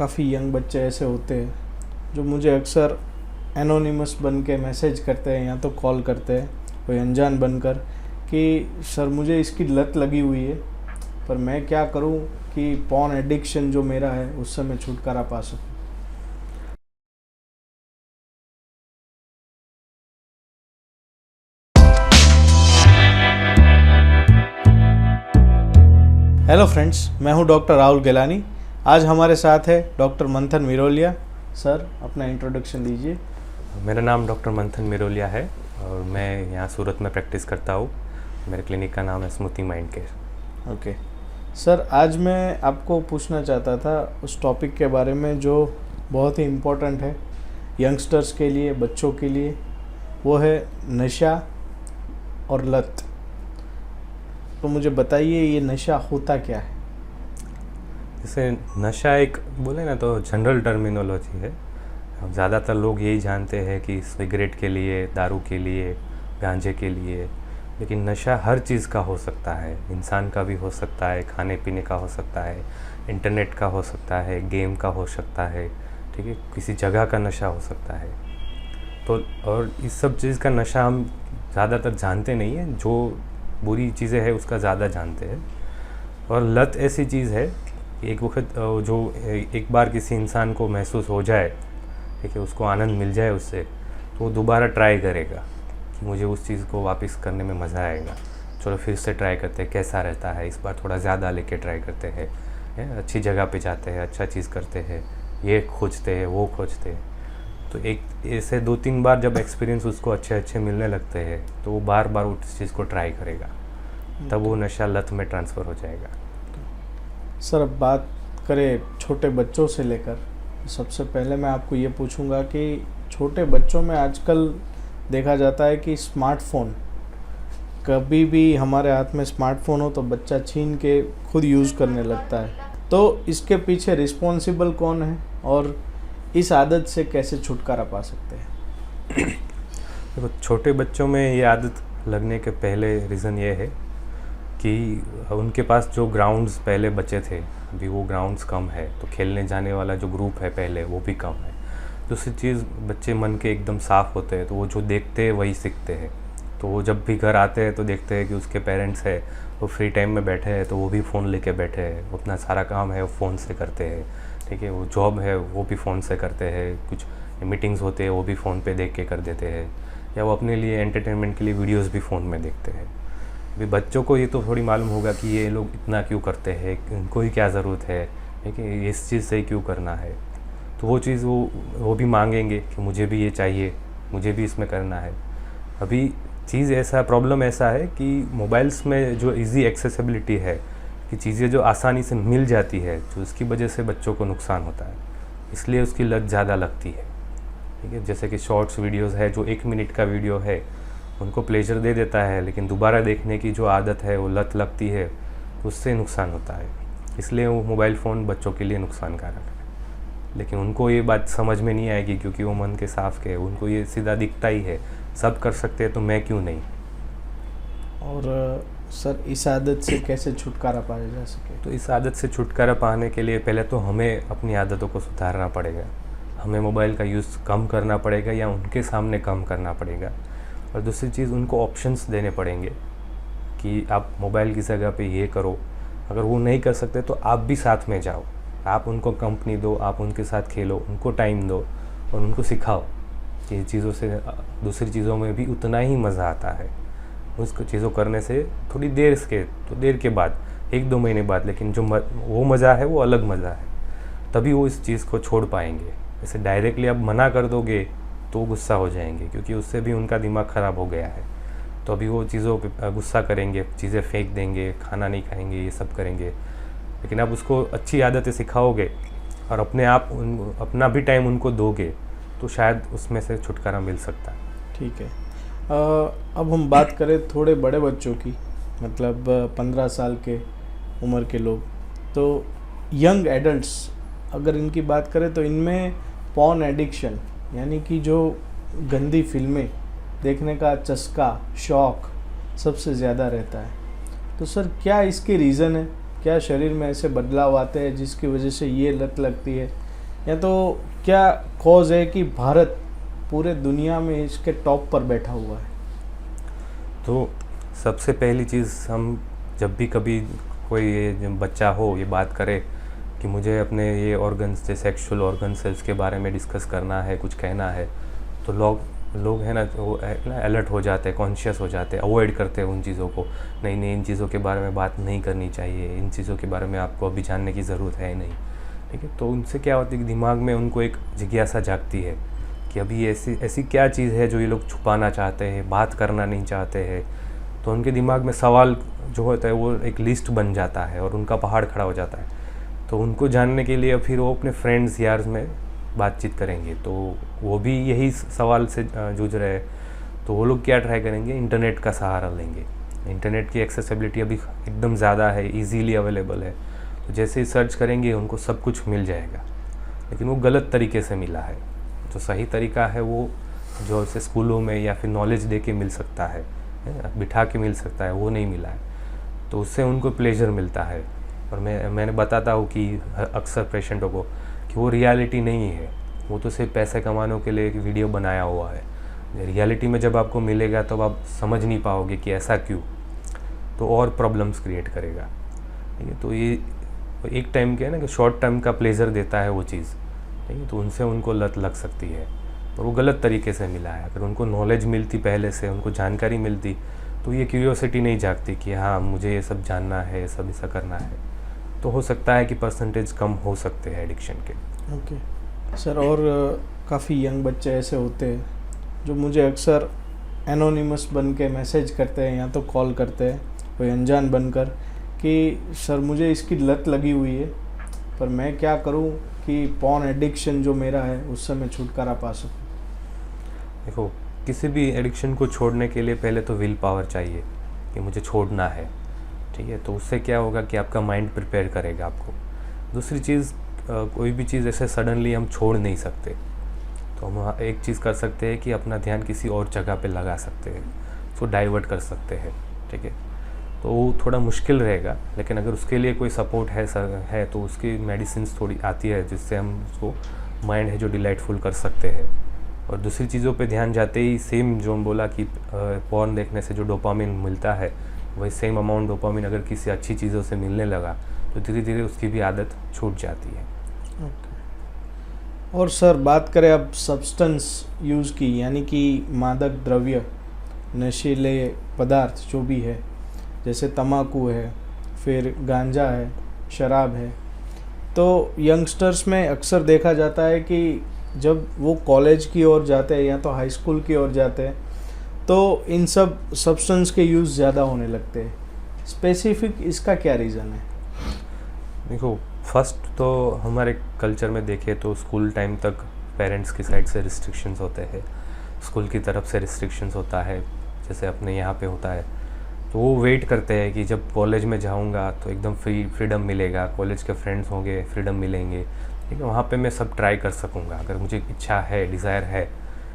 काफ़ी यंग बच्चे ऐसे होते हैं जो मुझे अक्सर एनोनिमस बन के मैसेज करते हैं या तो कॉल करते हैं कोई अनजान बनकर कि सर मुझे इसकी लत लगी हुई है, पर मैं क्या करूं कि पॉर्न एडिक्शन जो मेरा है उससे मैं छुटकारा पा सकूं। हेलो फ्रेंड्स, मैं हूं डॉक्टर राहुल गिलानी। आज हमारे साथ है डॉक्टर मंथन मिरोलिया। सर, अपना इंट्रोडक्शन दीजिए। मेरा नाम डॉक्टर मंथन मिरोलिया है और मैं यहाँ सूरत में प्रैक्टिस करता हूँ। मेरे क्लिनिक का नाम है स्मृति माइंड केयर। ओके सर, आज मैं आपको पूछना चाहता था उस टॉपिक के बारे में जो बहुत ही इम्पोर्टेंट है यंगस्टर्स के लिए, बच्चों के लिए। वो है नशा और लत। तो मुझे बताइए, ये नशा होता क्या है? जैसे नशा एक बोले ना तो जनरल टर्मिनोलॉजी है। ज़्यादातर लोग यही जानते हैं कि सिगरेट के लिए, दारू के लिए, गांजे के लिए, लेकिन नशा हर चीज़ का हो सकता है। इंसान का भी हो सकता है, खाने पीने का हो सकता है, इंटरनेट का हो सकता है, गेम का हो सकता है, ठीक है, किसी जगह का नशा हो सकता है। तो और इस सब चीज़ का नशा हम ज़्यादातर जानते नहीं हैं, जो बुरी चीज़ें हैं उसका ज़्यादा जानते हैं। और लत ऐसी चीज़ है, एक वक्त जो एक बार किसी इंसान को महसूस हो जाए, ठीक है, उसको आनंद मिल जाए उससे, तो वो दोबारा ट्राई करेगा कि मुझे उस चीज़ को वापस करने में मज़ा आएगा, चलो फिर से ट्राई करते हैं कैसा रहता है, इस बार थोड़ा ज़्यादा लेके ट्राई करते हैं, अच्छी जगह पे जाते हैं, अच्छा चीज़ करते हैं, ये खोजते हैं, वो खोजते हैं। तो एक ऐसे 2-3 बार जब एक्सपीरियंस उसको अच्छे मिलने लगते हैं तो वो बार बार उस चीज़ को ट्राई करेगा, तब वो नशा लत में ट्रांसफ़र हो जाएगा। सर, अब बात करें छोटे बच्चों से लेकर, सबसे पहले मैं आपको ये पूछूंगा कि छोटे बच्चों में आजकल देखा जाता है कि स्मार्टफ़ोन, कभी भी हमारे हाथ में स्मार्टफ़ोन हो तो बच्चा छीन के खुद यूज़ करने लगता है। तो इसके पीछे रिस्पॉन्सिबल कौन है और इस आदत से कैसे छुटकारा पा सकते हैं? देखो, छोटे बच्चों में ये आदत लगने के पहले रीज़न ये है कि उनके पास जो ग्राउंड्स पहले बचे थे, अभी वो ग्राउंड्स कम है, तो खेलने जाने वाला जो ग्रुप है पहले वो भी कम है। दूसरी चीज़, बच्चे मन के एकदम साफ़ होते हैं, तो वो जो देखते हैं वही सीखते हैं। तो वो जब भी घर आते हैं तो देखते हैं कि उसके पेरेंट्स है वो फ्री टाइम में बैठे हैं, तो वो भी फ़ोन लेके बैठे हैं, वो अपना सारा काम है वो फ़ोन से करते हैं, ठीक है, वो जॉब है वो भी फ़ोन से करते हैं, कुछ मीटिंग्स होते हैं वो भी फ़ोन पे देख के कर देते हैं, या वो अपने लिए एंटरटेनमेंट के लिए वीडियोस भी फ़ोन में देखते हैं। अभी बच्चों को ये तो थोड़ी मालूम होगा कि ये लोग इतना क्यों करते हैं, इनको ही क्या ज़रूरत है, ठीक है, इस चीज़ से ही क्यों करना है। तो वो चीज़ वो भी मांगेंगे कि मुझे भी ये चाहिए, मुझे भी इसमें करना है। अभी चीज़ ऐसा, प्रॉब्लम ऐसा है कि मोबाइल्स में जो इजी एक्सेसिबिलिटी है, कि चीज़ें जो आसानी से मिल जाती है, जो उसकी वजह से बच्चों को नुकसान होता है, इसलिए उसकी लत ज़्यादा लगती है, ठीक है। जैसे कि शॉर्ट्स वीडियोस है, जो 1 मिनट का वीडियो है उनको प्लेजर दे देता है, लेकिन दोबारा देखने की जो आदत है वो लत लगती है, उससे नुकसान होता है। इसलिए वो मोबाइल फ़ोन बच्चों के लिए नुकसानकारक है। लेकिन उनको ये बात समझ में नहीं आएगी, क्योंकि वो मन के साफ के, उनको ये सीधा दिखता ही है, सब कर सकते हैं तो मैं क्यों नहीं। और सर, इस आदत से कैसे छुटकारा पाया जा सके? तो इस आदत से छुटकारा पाने के लिए पहले तो हमें अपनी आदतों को सुधारना पड़ेगा। हमें मोबाइल का यूज़ कम करना पड़ेगा या उनके सामने कम करना पड़ेगा। और दूसरी चीज़, उनको ऑप्शंस देने पड़ेंगे कि आप मोबाइल की जगह पे ये करो। अगर वो नहीं कर सकते तो आप भी साथ में जाओ, आप उनको कंपनी दो, आप उनके साथ खेलो, उनको टाइम दो और उनको सिखाओ कि इन चीज़ों से दूसरी चीज़ों में भी उतना ही मज़ा आता है। उसको चीज़ों करने से थोड़ी देर के बाद, 1-2 महीने बाद, लेकिन जो वो मज़ा है वो अलग मज़ा है, तभी वो इस चीज़ को छोड़ पाएंगे। जैसे डायरेक्टली आप मना कर दोगे तो गुस्सा हो जाएंगे, क्योंकि उससे भी उनका दिमाग ख़राब हो गया है। तो अभी वो चीज़ों पे गुस्सा करेंगे, चीज़ें फेंक देंगे, खाना नहीं खाएंगे, ये सब करेंगे। लेकिन आप उसको अच्छी आदतें सिखाओगे और अपना भी टाइम उनको दोगे, तो शायद उसमें से छुटकारा मिल सकता है। ठीक है। अब हम बात करें थोड़े बड़े बच्चों की, मतलब 15 साल के उम्र के लोग, तो यंग एडल्ट्स अगर इनकी बात करें तो इनमें पॉर्न एडिक्शन, यानी कि जो गंदी फिल्में देखने का चस्का, शौक़ सबसे ज़्यादा रहता है। तो सर, क्या इसके रीज़न है? क्या शरीर में ऐसे बदलाव आते हैं जिसकी वजह से ये लत लगती है या तो क्या कॉज है कि भारत पूरे दुनिया में इसके टॉप पर बैठा हुआ है? तो सबसे पहली चीज़, हम जब भी कभी कोई ये जो बच्चा हो ये बात करे कि मुझे अपने ये ऑर्गन्स, जैसे सेक्सुअल ऑर्गन सेल्स के बारे में डिस्कस करना है, कुछ कहना है, तो लोग है ना, वो अलर्ट हो जाते हैं, कॉन्शियस हो जाते हैं, अवॉइड करते हैं उन चीज़ों को। नहीं नहीं, इन चीज़ों के बारे में बात नहीं करनी चाहिए, इन चीज़ों के बारे में आपको अभी जानने की ज़रूरत है नहीं। ठीक है, तो उनसे क्या होता है कि दिमाग में उनको एक जिज्ञासा जागती है कि अभी ऐसी ऐसी क्या चीज़ है जो ये लोग छुपाना चाहते हैं, बात करना नहीं चाहते हैं। तो उनके दिमाग में सवाल जो होता है वो एक लिस्ट बन जाता है और उनका पहाड़ खड़ा हो जाता है। तो उनको जानने के लिए फिर वो अपने फ्रेंड्स यार्स में बातचीत करेंगे, तो वो भी यही सवाल से जूझ रहे हैं। तो वो लोग क्या ट्राई करेंगे, इंटरनेट का सहारा लेंगे। इंटरनेट की एक्सेसिबिलिटी अभी एकदम ज़्यादा है, इजीली अवेलेबल है, तो जैसे ही सर्च करेंगे उनको सब कुछ मिल जाएगा। लेकिन वो गलत तरीके से मिला है। जो सही तरीका है वो जो ऐसे स्कूलों में या फिर नॉलेज दे के मिल सकता है, बिठा के मिल सकता है, वो नहीं मिला है। तो उससे उनको प्लेजर मिलता है। और मैंने बताता हूँ कि अक्सर पेशेंटों को कि वो रियलिटी नहीं है, वो तो सिर्फ पैसे कमाने के लिए एक वीडियो बनाया हुआ है। रियलिटी में जब आपको मिलेगा तब आप समझ नहीं पाओगे कि ऐसा क्यों, तो और प्रॉब्लम्स क्रिएट करेगा। ठीक है, तो ये एक टाइम के है ना कि शॉर्ट टर्म का प्लेजर देता है वो चीज़। ठीक है, तो उनसे उनको लत लग सकती है, और वो गलत तरीके से मिला है। अगर उनको नॉलेज मिलती पहले से, उनको जानकारी मिलती, तो ये क्यूरियोसिटी नहीं जागती कि हाँ मुझे ये सब जानना है, सब ऐसा करना है। तो हो सकता है कि परसेंटेज कम हो सकते हैं एडिक्शन के। ओके सर, और काफ़ी यंग बच्चे ऐसे होते हैं जो मुझे अक्सर एनोनिमस बन के मैसेज करते हैं या तो कॉल करते हैं कोई अनजान बनकर कि सर मुझे इसकी लत लगी हुई है, पर मैं क्या करूं कि पॉर्न एडिक्शन जो मेरा है उससे मैं छुटकारा पा सकूं। देखो, किसी भी एडिक्शन को छोड़ने के लिए पहले तो विल पावर चाहिए कि मुझे छोड़ना है। ठीक है, तो उससे क्या होगा कि आपका माइंड प्रिपेयर करेगा आपको। दूसरी चीज़, कोई भी चीज़ ऐसे सडनली हम छोड़ नहीं सकते, तो हम एक चीज़ कर सकते हैं कि अपना ध्यान किसी और जगह पे लगा सकते हैं, उसको डाइवर्ट कर सकते हैं। ठीक है, तो वो थोड़ा मुश्किल रहेगा, लेकिन अगर उसके लिए कोई सपोर्ट है तो उसकी मेडिसिन थोड़ी आती है जिससे हम उसको माइंड है जो डिलाइटफुल कर सकते हैं। और दूसरी चीज़ों पे ध्यान जाते ही सेम जो हम बोला कि पॉर्न देखने से जो डोपामिन मिलता है, वही सेम अमाउंट डोपामिन अगर किसी अच्छी चीज़ों से मिलने लगा तो धीरे धीरे उसकी भी आदत छूट जाती है। और सर बात करें अब सब्सटेंस यूज़ की, यानी कि मादक द्रव्य, नशीले पदार्थ जो भी है, जैसे तम्बाकू है, फिर गांजा है, शराब है, तो यंगस्टर्स में अक्सर देखा जाता है कि जब वो कॉलेज की ओर जाते हैं या तो हाई स्कूल की ओर जाते हैं तो इन सब सब्सटेंस के यूज़ ज़्यादा होने लगते हैं। स्पेसिफिक इसका क्या रीज़न है? देखो, फर्स्ट तो हमारे कल्चर में देखें तो स्कूल टाइम तक पेरेंट्स की साइड से रिस्ट्रिक्शंस होते हैं, स्कूल की तरफ से रिस्ट्रिक्शंस होता है, जैसे अपने यहाँ पे होता है। तो वो वेट करते हैं कि जब कॉलेज में जाऊँगा तो एकदम फ्रीडम मिलेगा, कॉलेज के फ्रेंड्स होंगे, फ्रीडम मिलेंगे, ठीक है, वहाँ पे मैं सब ट्राई कर सकूँगा अगर मुझे इच्छा है, डिज़ायर है।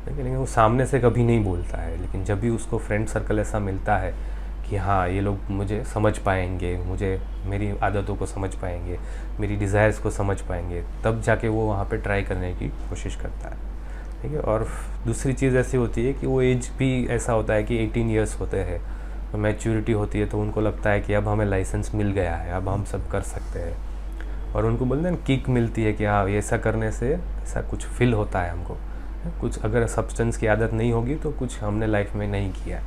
लेकिन वो सामने से कभी नहीं बोलता है, लेकिन जब भी उसको फ्रेंड सर्कल ऐसा मिलता है कि हाँ ये लोग मुझे समझ पाएंगे, मुझे मेरी आदतों को समझ पाएंगे, मेरी डिज़ायर्स को समझ पाएंगे, तब जाके वो वहाँ पे ट्राई करने की कोशिश करता है। ठीक है, और दूसरी चीज़ ऐसी होती है कि वो एज भी ऐसा होता है कि 18 ईयर्स होते हैं, तो मैच्योरिटी होती है, तो उनको लगता है कि अब हमें लाइसेंस मिल गया है, अब हम सब कर सकते हैं। और उनको बोलते हैं किक मिलती है कि हाँ ये ऐसा करने से ऐसा कुछ फील होता है हमको, कुछ अगर सब्सटेंस की आदत नहीं होगी तो कुछ हमने लाइफ में नहीं किया,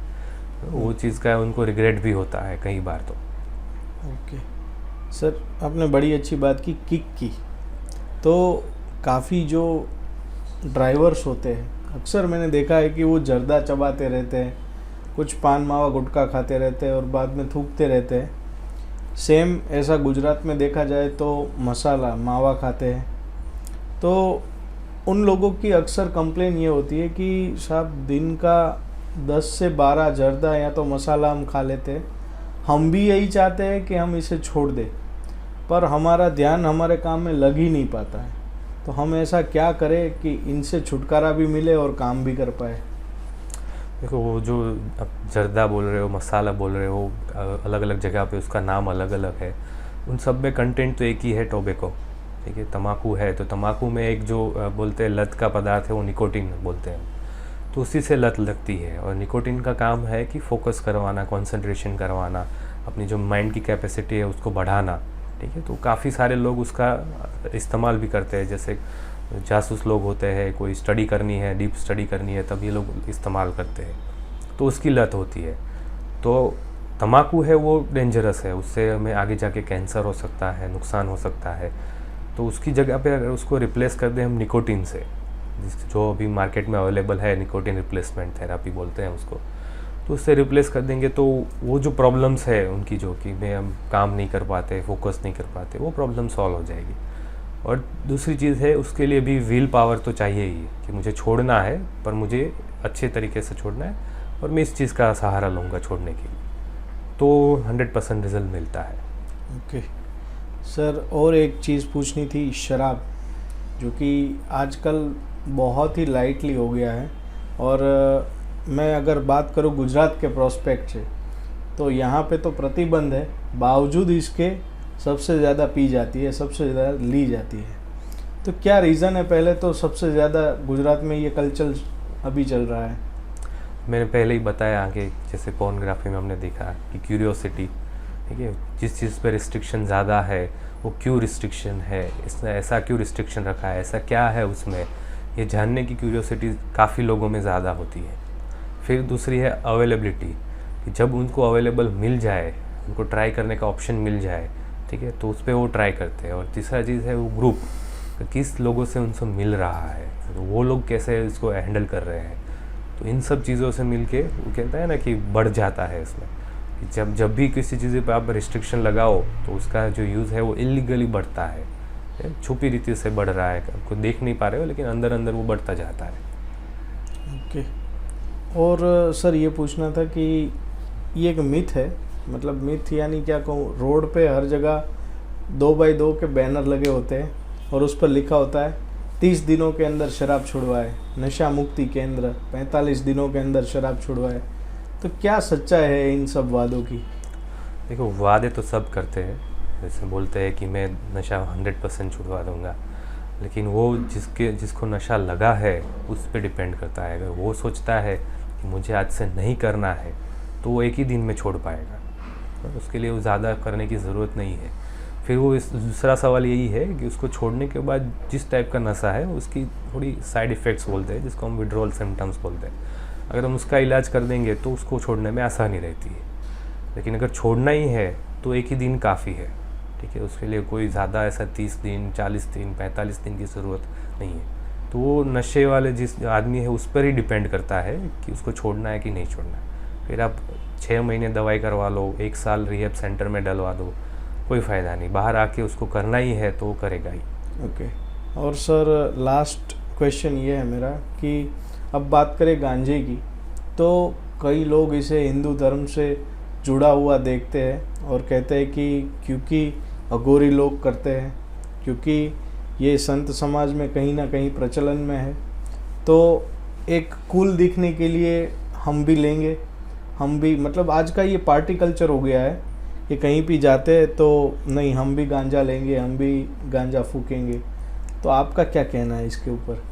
तो वो चीज़ का उनको रिग्रेट भी होता है कई बार। तो ओके सर, आपने बड़ी अच्छी बात की किक की। तो काफ़ी जो ड्राइवर्स होते हैं अक्सर मैंने देखा है कि वो जर्दा चबाते रहते हैं, कुछ पान मावा गुटखा खाते रहते हैं और बाद में थूकते रहते हैं। सेम ऐसा गुजरात में देखा जाए तो मसाला मावा खाते हैं। तो उन लोगों की अक्सर कंप्लेन ये होती है कि साहब दिन का 10 से 12 जर्दा या तो मसाला हम खा लेते हैं, हम भी यही चाहते हैं कि हम इसे छोड़ दें, पर हमारा ध्यान हमारे काम में लग ही नहीं पाता है। तो हम ऐसा क्या करें कि इनसे छुटकारा भी मिले और काम भी कर पाए? देखो, वो जो आप जर्दा बोल रहे हो, मसाला बोल रहे हो, अलग अलग जगह पे उसका नाम अलग अलग है, उन सब में कंटेंट तो एक ही है, टोबैको। ठीक है। तम्बाकू है तो तम्बाकू में एक जो बोलते हैं लत का पदार्थ है वो निकोटिन बोलते हैं, तो उसी से लत लगती है। और निकोटिन का काम है कि फोकस करवाना, कंसंट्रेशन करवाना, अपनी जो माइंड की कैपेसिटी है उसको बढ़ाना, ठीक है। तो काफ़ी सारे लोग उसका इस्तेमाल भी करते हैं, जैसे जासूस लोग होते हैं, कोई स्टडी करनी है, डीप स्टडी करनी है, तब ये लोग इस्तेमाल करते हैं, तो उसकी लत होती है। तो तम्बाकू है वो डेंजरस है, उससे हमें आगे जाके कैंसर हो सकता है, नुकसान हो सकता है। तो उसकी जगह पे अगर उसको रिप्लेस कर दें हम निकोटिन से, जो अभी मार्केट में अवेलेबल है, निकोटिन रिप्लेसमेंट थेरापी बोलते हैं उसको, तो उससे रिप्लेस कर देंगे तो वो जो प्रॉब्लम्स है उनकी, जो कि में हम काम नहीं कर पाते, फोकस नहीं कर पाते, वो प्रॉब्लम सॉल्व हो जाएगी। और दूसरी चीज़ है, उसके लिए भी विल पावर तो चाहिए ही कि मुझे छोड़ना है, पर मुझे अच्छे तरीके से छोड़ना है और मैं इस चीज़ का सहारा लूँगा छोड़ने के लिए, तो 100% रिजल्ट मिलता है। ओके सर, और एक चीज़ पूछनी थी, शराब जो कि आजकल बहुत ही लाइटली हो गया है, और मैं अगर बात करूं गुजरात के प्रोस्पेक्ट से, तो यहाँ पे तो प्रतिबंध है, बावजूद इसके सबसे ज़्यादा पी जाती है, सबसे ज़्यादा ली जाती है। तो क्या रीज़न है? पहले तो सबसे ज़्यादा गुजरात में ये कल्चर अभी चल रहा है। मैंने पहले ही बताया आगे, जैसे पोर्नोग्राफी में हमने देखा कि क्यूरियोसिटी, ठीक है, जिस चीज़ पे रिस्ट्रिक्शन ज़्यादा है वो क्यों रिस्ट्रिक्शन है, इसने ऐसा क्यों रिस्ट्रिक्शन रखा है, ऐसा क्या है उसमें, ये जानने की क्यूरियोसिटी काफ़ी लोगों में ज़्यादा होती है। फिर दूसरी है अवेलेबिलिटी, कि जब उनको अवेलेबल मिल जाए, उनको ट्राई करने का ऑप्शन मिल जाए, ठीक है, तो उस पर वो ट्राई करते हैं। और तीसरा चीज़ है वो ग्रुप, किस लोगों से उनसे मिल रहा है, तो वो लोग कैसे इसको हैंडल कर रहे हैं। तो इन सब चीज़ों से मिल के वो कहता है ना कि बढ़ जाता है इसमें, कि जब भी किसी चीज़ पे आप रिस्ट्रिक्शन लगाओ तो उसका जो यूज़ है वो इलीगली बढ़ता है, छुपी रीति से बढ़ रहा है, आपको देख नहीं पा रहे हो, लेकिन अंदर अंदर वो बढ़ता जाता है। ओके। और सर ये पूछना था कि ये एक मिथ है, मतलब मिथ यानी क्या कहूँ, रोड पे हर जगह 2x2 के बैनर लगे होते हैं और उस पर लिखा होता है 30 दिनों के अंदर शराब छुड़वाए, नशा मुक्ति केंद्र 45 दिनों के अंदर शराब छुड़वाए। तो क्या सच्चाई है इन सब वादों की? देखो, वादे तो सब करते हैं, जैसे बोलते हैं कि मैं नशा 100% छुड़वा दूंगा, लेकिन वो जिसको नशा लगा है उस पर डिपेंड करता है। अगर वो सोचता है कि मुझे आज से नहीं करना है तो वो एक ही दिन में छोड़ पाएगा, तो उसके लिए वो ज़्यादा करने की ज़रूरत नहीं है। फिर वो दूसरा सवाल यही है कि उसको छोड़ने के बाद जिस टाइप का नशा है उसकी थोड़ी साइड इफ़ेक्ट्स बोलते हैं, जिसको हम विड्रॉल सिम्टम्स बोलते हैं। अगर हम उसका इलाज कर देंगे तो उसको छोड़ने में आसानी रहती है, लेकिन अगर छोड़ना ही है तो एक ही दिन काफ़ी है, ठीक है। उसके लिए कोई ज़्यादा ऐसा 30 दिन, 40 दिन, 45 दिन की ज़रूरत नहीं है। तो वो नशे वाले जिस आदमी है उस पर ही डिपेंड करता है कि उसको छोड़ना है कि नहीं छोड़ना है। फिर आप 6 महीने दवाई करवा लो, 1 साल रिहैब सेंटर में डलवा दो, कोई फ़ायदा नहीं। बाहर आके उसको करना ही है तो वो करेगा ही। ओके। और सर लास्ट क्वेश्चन ये है मेरा कि अब बात करें गांजे की, तो कई लोग इसे हिंदू धर्म से जुड़ा हुआ देखते हैं और कहते हैं कि क्योंकि अघोरी लोग करते हैं, क्योंकि ये संत समाज में कहीं ना कहीं प्रचलन में है, तो एक कूल दिखने के लिए हम भी लेंगे, हम भी, मतलब आज का ये पार्टी कल्चर हो गया है कि कहीं भी जाते हैं तो नहीं हम भी गांजा लेंगे, हम भी गांजा फूकेंगे। तो आपका क्या कहना है इसके ऊपर?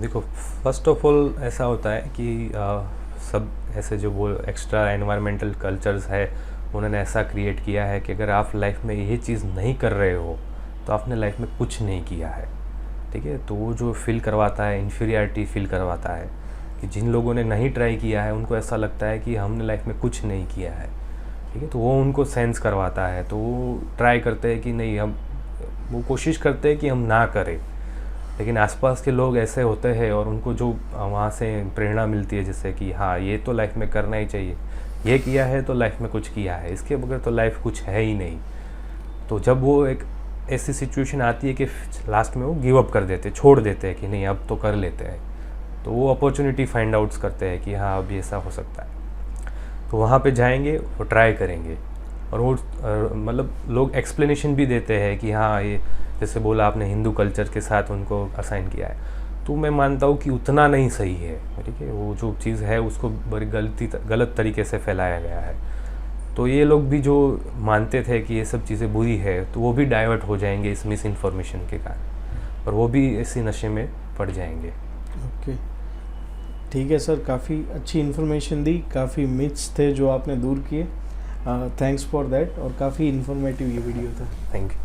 देखो, फर्स्ट ऑफ ऑल ऐसा होता है कि सब ऐसे जो वो एक्स्ट्रा एनवायरमेंटल कल्चर्स है उन्होंने ऐसा क्रिएट किया है कि अगर आप लाइफ में ये चीज़ नहीं कर रहे हो तो आपने लाइफ में कुछ नहीं किया है, ठीक है। तो वो जो फील करवाता है, इन्फीरियरिटी फील करवाता है, कि जिन लोगों ने नहीं ट्राई किया है उनको ऐसा लगता है कि हमने लाइफ में कुछ नहीं किया है, ठीक है। तो वो उनको सेंस करवाता है, तो वो ट्राई करते हैं कि नहीं, हम वो कोशिश करते हैं कि हम ना करें। लेकिन आसपास के लोग ऐसे होते हैं और उनको जो वहाँ से प्रेरणा मिलती है, जैसे कि हाँ ये तो लाइफ में करना ही चाहिए, ये किया है तो लाइफ में कुछ किया है, इसके बगैर तो लाइफ कुछ है ही नहीं। तो जब वो एक ऐसी सिचुएशन आती है कि लास्ट में वो गिव अप कर देते, छोड़ देते हैं कि नहीं अब तो कर लेते हैं, तो वो अपॉर्चुनिटी फाइंड आउट्स करते हैं कि हाँ अभी ऐसा हो सकता है, तो वहाँ पे जाएंगे, वो ट्राई करेंगे। और वो मतलब लोग एक्सप्लेनेशन भी देते हैं कि हाँ ये जैसे बोला आपने हिंदू कल्चर के साथ उनको असाइन किया है, तो मैं मानता हूँ कि उतना नहीं सही है, ठीक है। वो जो चीज़ है उसको बड़ी गलत तरीके से फैलाया गया है। तो ये लोग भी जो मानते थे कि ये सब चीज़ें बुरी है, तो वो भी डाइवर्ट हो जाएंगे इस मिस इन्फॉर्मेशन के कारण, और वो भी इसी नशे में पड़ जाएंगे। ओके, ठीक है सर, काफ़ी अच्छी इन्फॉर्मेशन दी, काफ़ी मिथ्स थे जो आपने दूर किए। थैंक्स फॉर दैट, और काफ़ी इन्फॉर्मेटिव ये वीडियो था। Thank you.